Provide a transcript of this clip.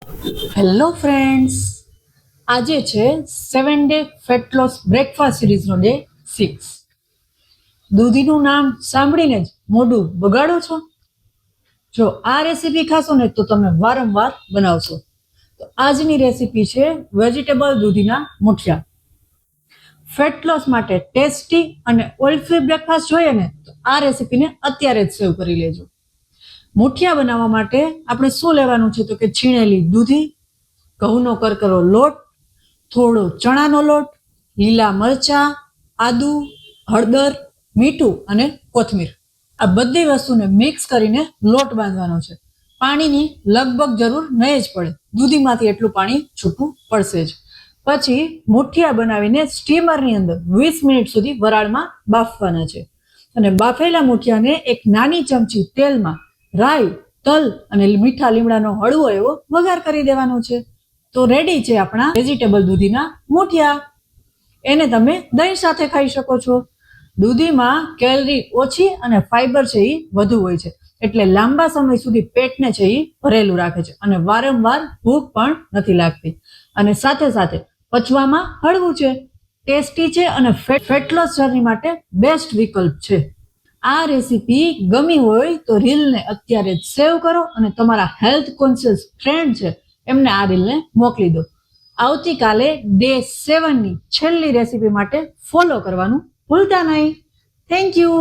Hello friends, આજે છે 7 day fat loss breakfast સિરીઝનો ડે 6. દૂધીનું નામ સાંભળીને જ મોઢું બગાડો છો? જો આ રેસીપી ખાશો ને તો તમે વારંવાર બનાવશો. તો આજની રેસીપી છે વેજીટેબલ દૂધીના મુઠિયા. ફેટ લોસ માટે ટેસ્ટી અને ઓઇલ ફ્રી બ્રેકફાસ્ટ જોઈએ ને તો આ રેસીપીને અત્યારે જ સેવ કરી લેજો. મુઠિયા બનાવવા માટે આપણે શું લેવાનું છે તો કે છીણેલી દૂધી, ઘઉંનો કરકરો લોટ, થોડો ચણાનો લોટ, લીલા મરચા, આદુ, હળદર, મીઠું અને કોથમીર. આ બધી વસ્તુને મિક્સ કરીને લોટ બાંધવાનો છે. પાણીની લગભગ જરૂર નહીં જ પડે, દૂધીમાંથી એટલું પાણી છૂટું પડશે જ. પછી મુઠિયા બનાવીને સ્ટીમરની અંદર 20 મિનિટ સુધી વરાળમાં બાફવાના છે. અને બાફેલા મુઠિયાને એક નાની ચમચી તેલમાં રાઈ, તલ અને મીઠા લીમડાનો હળવો એવો વઘાર કરી દેવાનો છે. તો રેડી છે આપણા વેજીટેબલ દૂધીના મુઠિયા. એને તમે દહીં સાથે ખાઈ શકો છો. દૂધીમાં કેલરી ઓછી અને ફાઈબર છે એ વધુ હોય છે, એટલે લાંબા સમય સુધી પેટને છે એ ભરેલું રાખે છે અને વારંવાર ભૂખ પણ નથી લાગતી. અને સાથે સાથે પચવામાં હળવું છે, ટેસ્ટી છે અને ફેટ લોસ જર્ની માટે બેસ્ટ વિકલ્પ છે. આ રેસીપી ગમી હોય તો રીલને અત્યારે જ સેવ કરો અને તમારા હેલ્થ કોન્શિયસ ફ્રેન્ડ છે એમને આ રીલને મોકલી દો. આવતીકાલે ડે 7ની છેલ્લી રેસીપી માટે ફોલો કરવાનું ભૂલતા નહીં. Thank you.